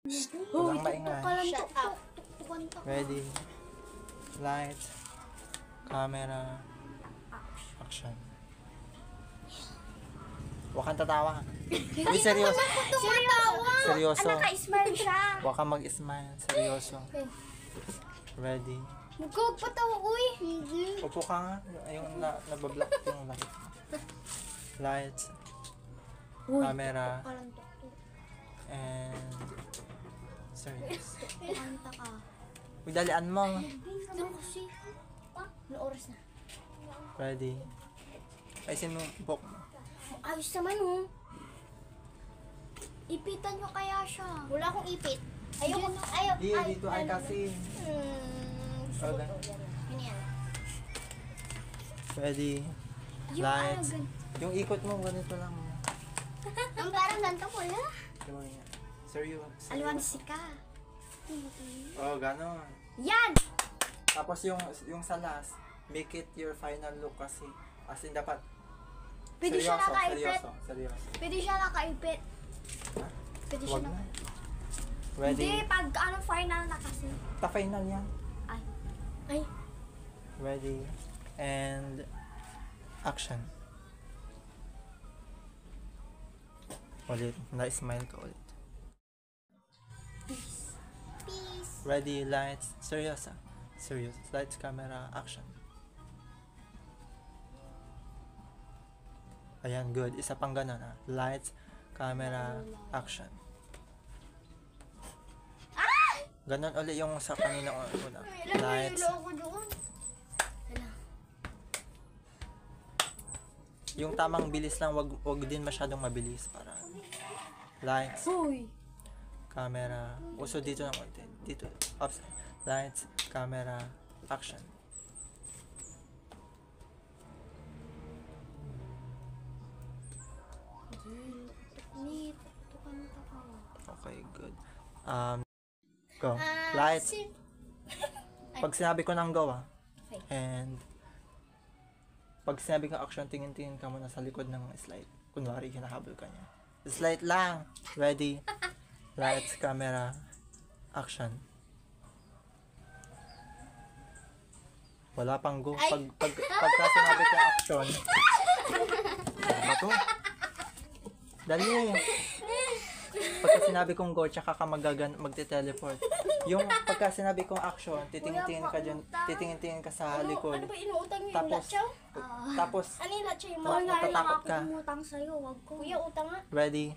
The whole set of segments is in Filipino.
Walang maingay. Shut up. Ready? Lights. Camera. Action. Huwag kang tatawa. Uy, seryoso. Seryoso. Naka-smile siya. Huwag kang mag-smile. Seryoso. Ready? Magpapatawa, uy. Upo ka nga. Yung nabablock yung light. Lights. Camera. And serious. Kanta ka. Uy, dalian mo. Doon kasi. Ano oras na? Ready? Ayusin mo yung book mo. Ayos naman, oh. Ipitan nyo kaya siya. Wala akong ipit. Ayoko. Iya, dito ay kasi. Okay. Ganyan. Ready? Lights. Yung ikot mo, ganito lang. Ang parang ganito ko, ya. Seryoso. Alwansi ka. Oh, gano'n. Yan! Tapos yung sa last, make it your final look kasi. As in, dapat Pwede siya nakaipit. Seryoso. Pwede siya nakaipit. Ha? Pwede siya Wag na. nakaipit. Ready? Hindi, pag final na kasi. Ta-final yan. Ay. Ready? And action. Ulit. Na-smile ka ulit. Peace. Peace. Ready? Lights. Seryoso. Serious. Lights, camera, action. Ayan, good. Isa pang ganun, ha. Lights, camera, action. Ganon ulit yung sa kanina una. Lights. Yung tamang bilis lang, wag din masyadong mabilis para. Lights, Uy. camera. Uso dito ng konti. Dito. Upside. Lights, camera, action. Okay, good. Go. Lights. Pag sinabi ko ng go, and pag sinabi ko action, tingin-tingin ka muna sa likod ng slide. Kunwari, hinahabol ka niya. Slide lang. Ready? Lights, camera, action. Wala pang go. Pagka sinabi ko action, ba to? Dali. Pagka sinabi kong go, tsaka ka magte-teleport. Yung pagka sinabi kong action, titingin-tingin ka dyan, titingin-tingin ka sa likod. Ano ba inuutang niyo? Tapos, Ano yung latsa yung mga natatakot ka. Umutang sa'yo, wag ko. Kuya, utang nga. Ready?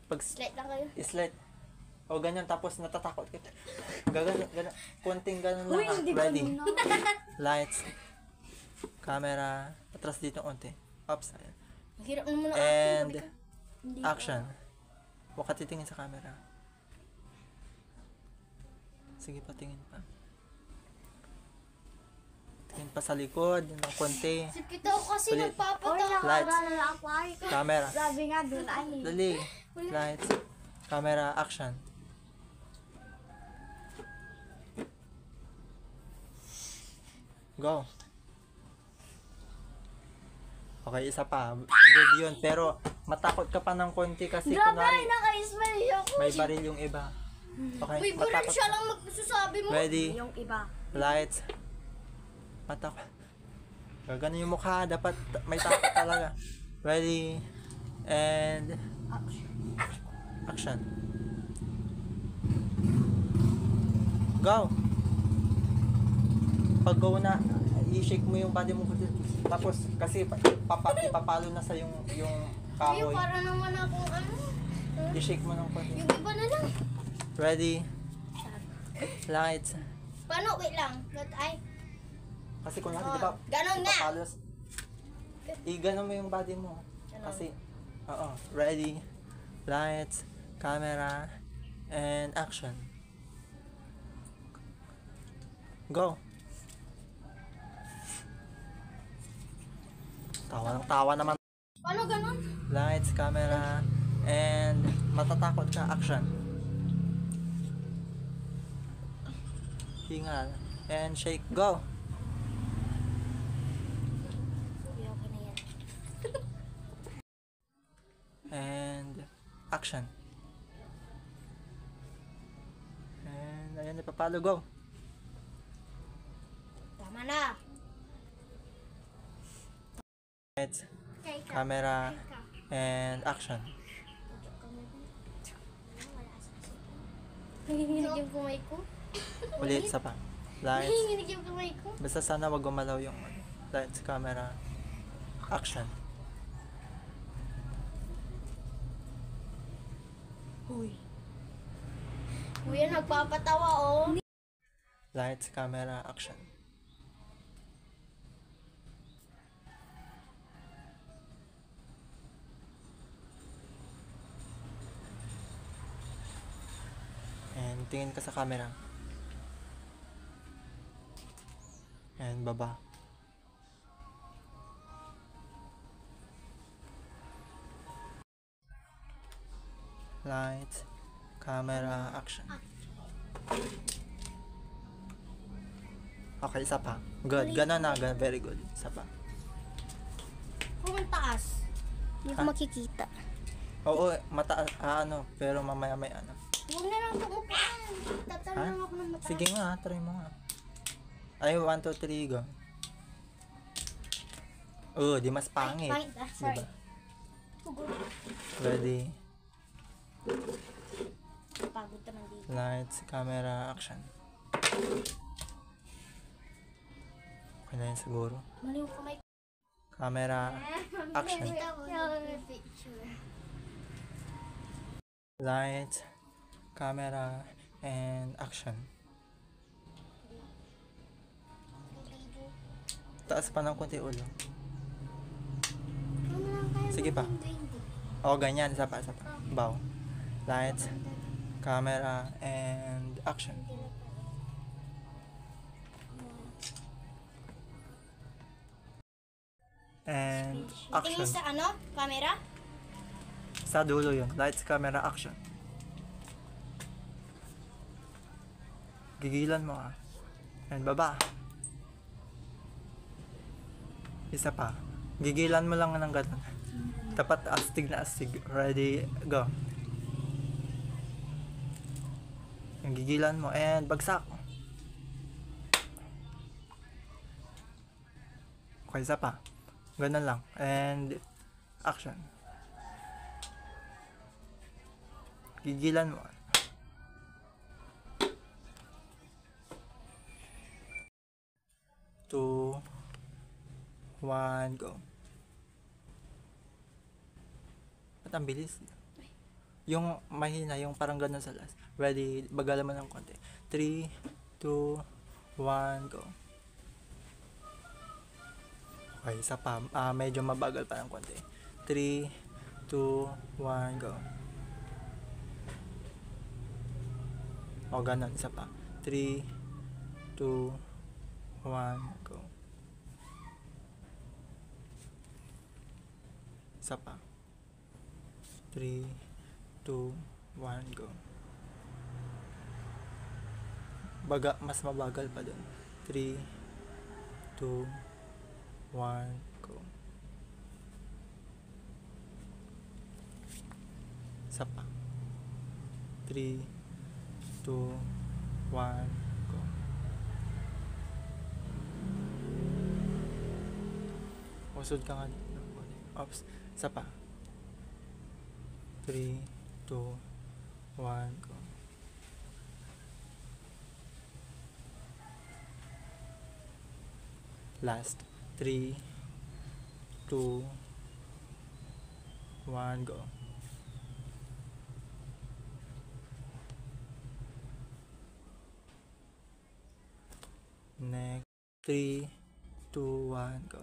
Pag Slide lang kayo. slide. O ganyan, tapos natatakot ka. Ganyan. Konting ganun lang. Uy, hindi Ready? ganun na. Lights. Camera. Atras dito konti. Upside. Hirap naman ang And Hindi action. Huwag ka titingin sa camera. Sige, patingin pa. Tingin pa sa likod. Ng konti. Sipit ako kasi Ulit. nagpapatawa. Lights. ako ay. Camera. Sabi nga doon ay. Dali. Lights. Camera. Action. Go. Okay, isa pa. Good yun. Pero matakot ka pa ng konti kasi Grabe, kunwari naka-smile siya ko. may baril yung iba. Okay, Uy, bulan matakot. siya lang magsasabi mo. Ready? Yung iba. Lights. Matakot. Gaganon yung mukha. Dapat may takot talaga. Ready? And action. Go! Pag go na, i-shake mo yung body mo. Tapos, kasi ipapalo na sa yung Uy, kahoy. para naman akong ano. I-shake mo ng konti. Yung iba na lang. Ready? Lights. Paano? Wait lang. Ay. Kasi kung di ba, Ganon nga. ipapalo. I-ganon mo yung body mo. Kasi, oo. Ready? Lights. Camera. And action. Go. Tawa naman. Paano ganon? Lights, camera, and matatakot ka. Action. Hingal. And shake. Go. Okay na yan. And action. And ipapalo, go. Tama na. Lights, camera, and action. Nanginginig yung kamay ko. Ulit, isa pa. Lights. Nanginginig yung kamay ko. Basta sana wag gumalaw yung lights, camera, action. Uy. Kuya, nagpapatawa oh. Lights, camera, action. And tingin ka sa camera. And baba. Lights, camera, action. Okay, isa pa. Good. Ganun na. Very good. Isa pa. Kung taas. Hindi ko Ha? makikita. Oo, mataas. Pero mamaya may ano. Huwag na lang tumukaan. Tatalo Ha? lang ako ng mataas. Sige nga, try mo nga. Ay, 1, 2, 3, go. Di mas pangit. Ay, sorry. Diba? Ready? Pagod naman dito. Lights, camera, action. Okay na yun siguro. Mali yung kamay ko. Camera, action. Lights, camera, and action. Taas pa ng konti ulo. Sige pa. Ganyan. Isa pa. Bow. Lights, camera, and action. And action. Tingin sa camera? Sa dulo yun. Lights, camera, action. Gigilan mo And baba. Isa pa. Gigilan mo lang ng ganun. Dapat astig na astig. Ready, go. Yung gigilan mo and bagsak. Okay, isa pa. Ganun lang. And action. Gigilan mo. 2, 1, go. Ba't ang bilis? Yung mahina, yung parang ganun sa last. Ready, bagalan mo ng konti. 3, 2, 1, go. Okay, isa pa. Medyo mabagal pa ng konti. 3, 2, 1, go. Ganun, isa pa. 3, 2, 1, go. Isa pa. 3, 2, 1, go. Mas mabagal pa dun. 3, 2, 1, go. Isa pa. 3, 2, 1, go. Usod ka nga dito. Oops. Isa pa. 3, 2, 1, go. Last. 3, 2, 1, go. Next. 3, 2, 1, go.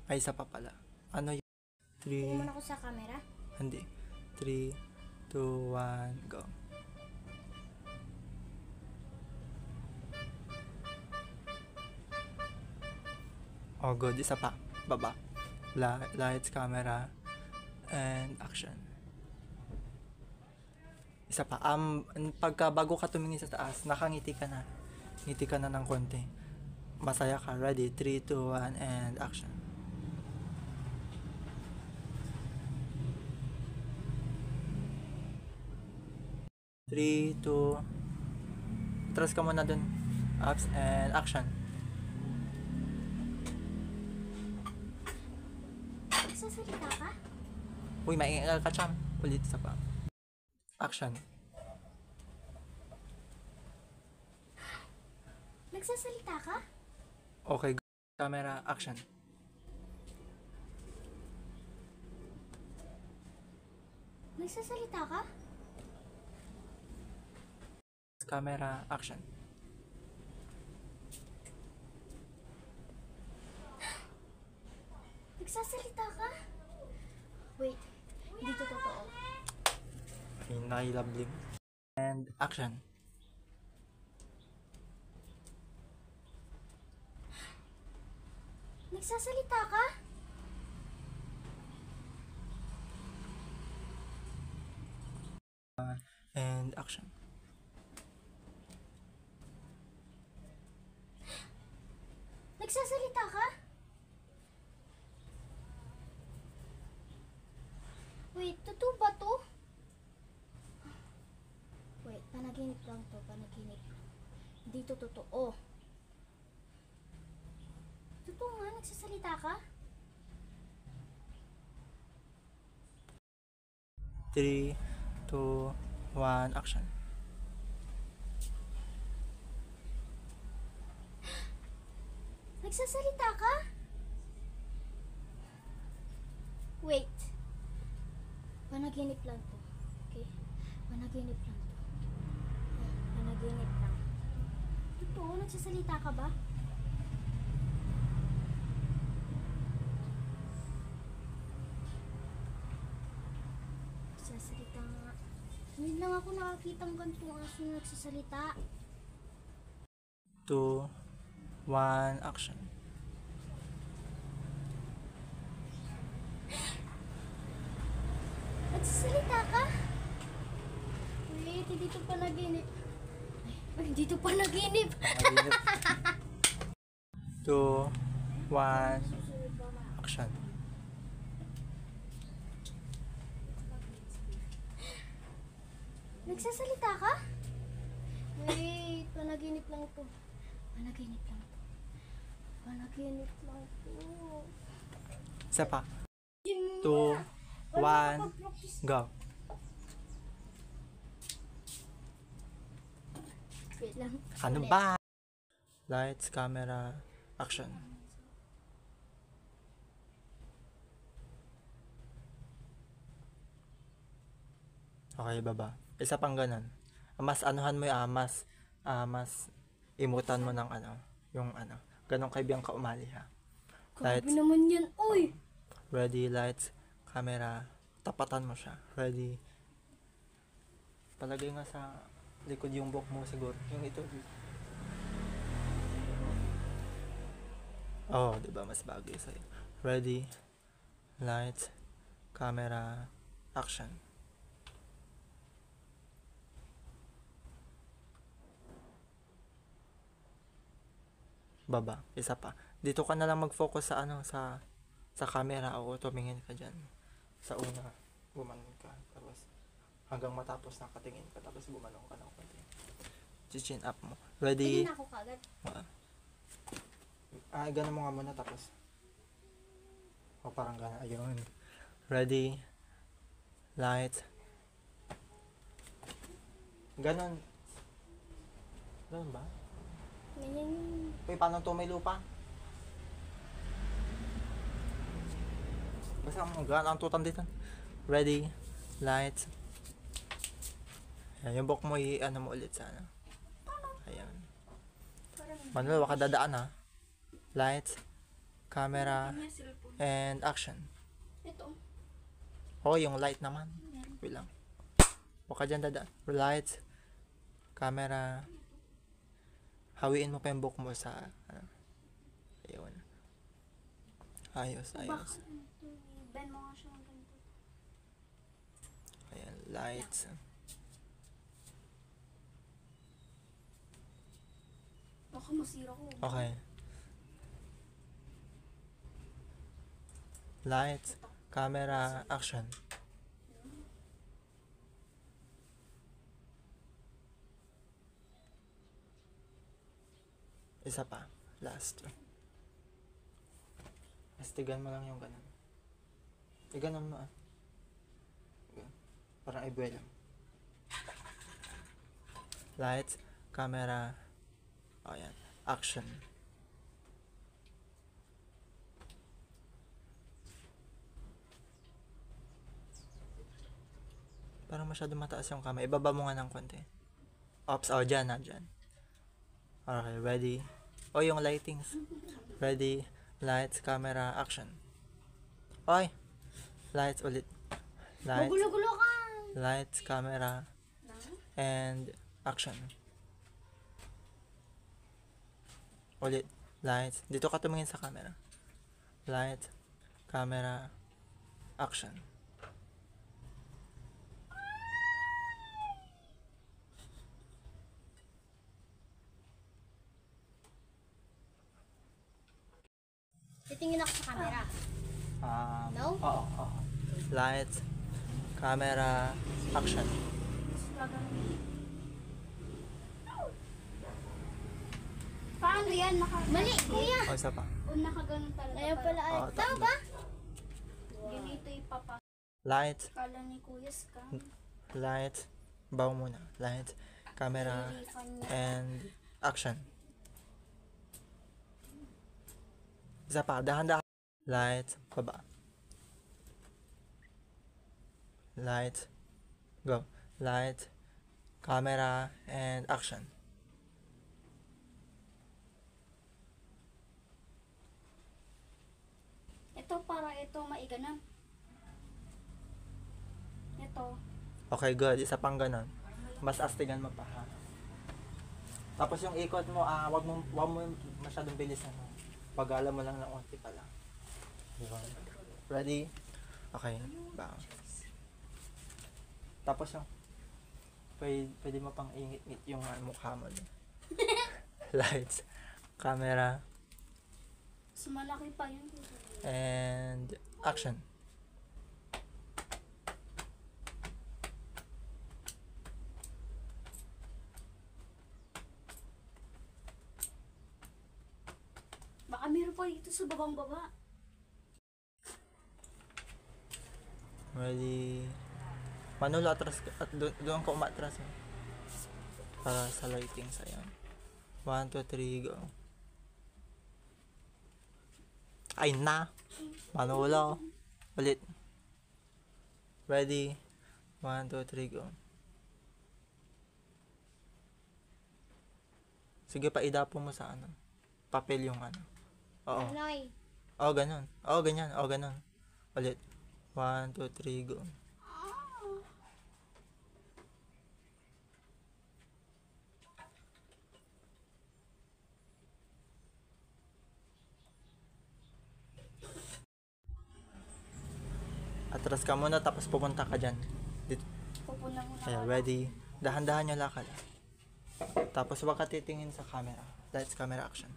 Ay, isa pa pala. Ano yun? Tingin 3, mo na ako sa camera? hindi. 3, 2, 1, go. Good. Isa pa. Baba. Lights, camera, and action. Isa pa. Bago ka tumingin sa taas, nakangiti ka na. Ngiti ka na ng konti. Masaya ka. Ready? 3, 2, 1, and action. 3, 2, atras ka muna dun. Ups and action. Nagsasalita ka? Uy, maingal ka, Cham. Ulit sa pa. Action. Nagsasalita ka? Okay, camera, action. Nagsasalita ka? Camera, action. Nagsasalita ka? Wait, hindi to totoo. Pinay-lovely. And action. Nagsasalita ka? And action. Nagsasalita ka? Wait, totoo ba to? Wait, panaginip lang to, panaginip. Hindi to totoo. Totoo nga, nagsasalita ka? 3, 2, 1, action. Nagsasalita ka? Wait. Panaginip lang to. Okay? Panaginip lang to. Panaginip lang. Totoo, nagsasalita ka ba? Nagsasalita nga. Ngayon lang ako nakakitang ganitong aso na nagsasalita. 2, 1, action. Nagsasalita ka? Wait, hindi to panaginip. Ay, hindi to panaginip. 2, 1, action. Nagsasalita ka? Wait, panaginip lang to. Panaginip lang to. Panaginip lang to. Isa pa. Yun 2, nga. 1, go. Wait lang. Ano Ulit. ba? Lights, camera, action. Okay, baba. Isa pang ganun. Mas anuhan mo yung mas imutan mo ng yung ganun kaibiyang ka umali ha. Grabe Lights, naman yan. Uy! ready, lights, camera, tapatan mo siya. Ready. Palagay nga sa likod yung buhok mo siguro. Yung ito. Oh, di ba mas bagay sa'yo. Ready, lights, camera, action. Baba, isa pa. Dito ka na lang mag-focus sa sa camera o tumingin ka diyan. Sa una, gumanon ka. Tapos hanggang matapos nakatingin ka tapos gumanon ka ng konti. Chin up mo. Ready? Tingin ako kagad. Ganun mo nga muna tapos. O parang gana. Ayun. Ready? Light. Ganon. Ganon ba? Ganyan yun. Uy, paano to may lupa? Basta ang gana ang tutan dito. Ready? Lights. Ayan, yung buhok mo mo ulit sana. Ayan. Manuel, waka dadaan ha. Lights. Camera. And action. Ito. Oh, yung light naman. Wait lang. Waka dyan dadaan. Lights. Camera. Hawiin mo pa yung buhok mo sa ayun. Ayos. Ben mo nga siya ng ganito. Ayan, lights. Baka masira ko. Okay. Lights, camera, action. Isa pa. Last. Astigan mo lang yung ganun. Ganun mo ah. Ganun. Parang ibuel lang. Lights, camera. O yan. Action. Parang masyado mataas yung kamay. Ibaba mo nga ng konti. Ops. O, dyan na, dyan. Okay, ready? O, yung lightings. Ready? Lights, camera, action. Oy! Lights ulit. Lights. Magulo-gulo ka. Lights, camera, and action. Ulit. Lights. Dito ka tumingin sa camera. Lights, camera, action. Titingin ako sa camera. No? Oo. Lights, camera, action. Paano yan? Mali, kuya. O, isa pa. O nakaganon talaga. Ayan pala. Oo, Tama ba? Ganito ipapa. Lights, Kala ni Kuya Scam. lights, baw muna. Lights, camera, and action. Isa pa, dahan-dahan. Lights, baba. Lights, go. Lights, camera, and action. Ito para ito maiganap. Ito. Okay, good. Isa pang ganon. Mas astigan mo pa, ha? Tapos yung ikot mo, wag mo masyadong bilisan mo. Pag-alam mo lang ng unti pa lang. Diba? Ready? Okay, bounce. Tapos yung pwede mo pang ingit-ngit yung mukha mo. Lights, camera, Mas malaki pa yun. and action. Baka meron pa dito sa babang baba. Ready? Manolo, atras ka. At doon ka umatras. Eh. Para sa lighting sa'yo. 1, 2, 3, go. Ay na! Manolo. Ulit. Ready? 1, 2, 3, go. Sige pa, idapo mo sa ano. Papel yung ano. Oo. Noy. Oo, ganun. Oo, ganyan. Oo, ganun. Ulit. 1, 2, 3, go. Atras ka muna tapos pupunta ka dyan. Dito. Pupunan mo na. Ayan, ready. Dahan-dahan yung lakad. Tapos wag ka titingin sa camera. Lights, camera, action.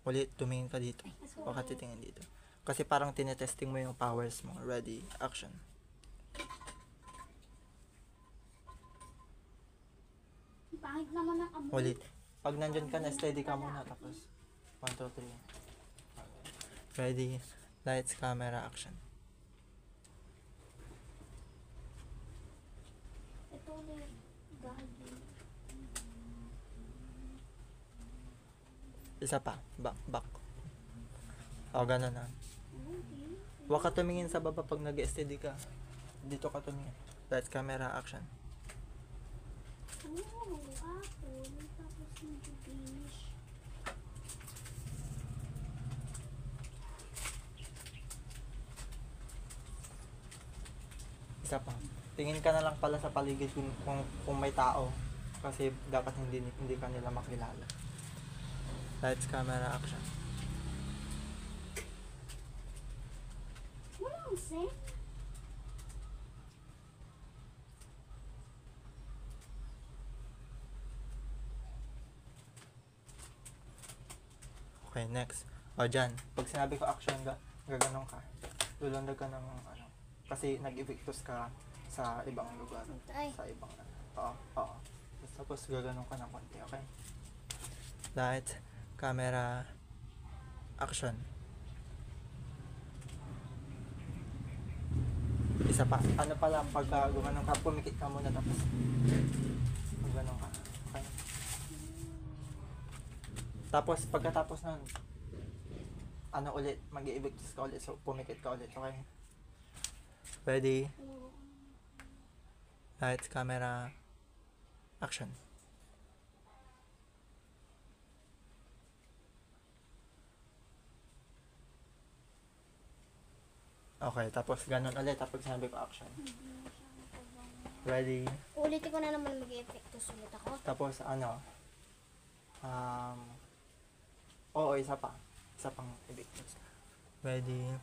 Ulit, tumingin ka dito. Wag ka titingin dito. Kasi parang tinetesting mo yung powers mo. Ready, action. Pangit naman ang amoy. Ulit. Pag nandyan ka na, steady ka muna. Tapos, 1, 2, 3. Ready, lights, camera, action. Ito ulit. Gagi. Isa pa. Back. O, ganun na. Huwag ka tumingin sa baba pag nag-steady ka. Dito ka tumingin. Lights, camera, action. Oh, apple. Tapos nag-finish. Isa pa. Tingin ka na lang pala sa paligid kung may tao. Kasi dapat hindi ka nila makilala. Lights, camera, action. Walang set. Okay, next. O, dyan. Pag sinabi ko action, gaganong ka. Lulundag ka ng ano. Kasi nag-evictus ka sa ibang lugar. Ay. Sa ibang ano. Oo. Tapos gaganon ka ng konti, okay? Light, camera, action. Isa pa. Ano pala, pagka gumanon ka, pumikit ka muna tapos gumanon ka. Okay? Tapos pagkatapos nun, ano ulit, mag-i-ibigtis ka ulit. So, pumikit ka ulit, okay? Ready? Light, camera, action. Okay, tapos ganun ulit. Tapos sabi ko action. Ready? Ulitin ko na naman mag-effectos ulit ako. Tapos ano? Oo, isa pa. Isa pang ibigtis. Ready?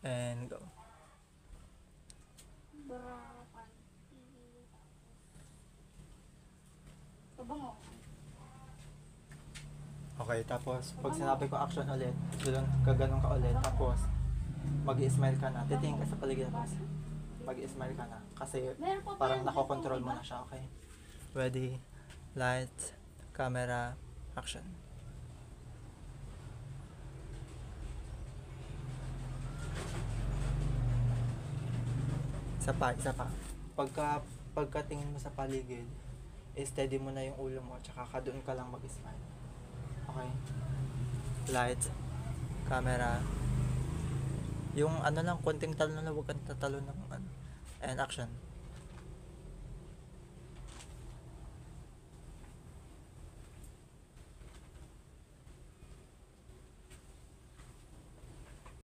And go. Barakan. Pabango. Okay, tapos pag sinabi ko action ulit, gaganon ka ulit. Tapos mag-i-smile ka na. Titingin ka sa paligid tapos mag-i-smile ka na. Kasi parang nakokontrol mo na siya, okay? Ready? Light, camera, action. Isa pa. Pagkatingin mo sa paligid, steady mo na yung ulo mo, tsaka doon ka lang mag-smile. Okay? Light, camera, yung ano lang, konting talo na, huwag kang tatalo ng ano. And action.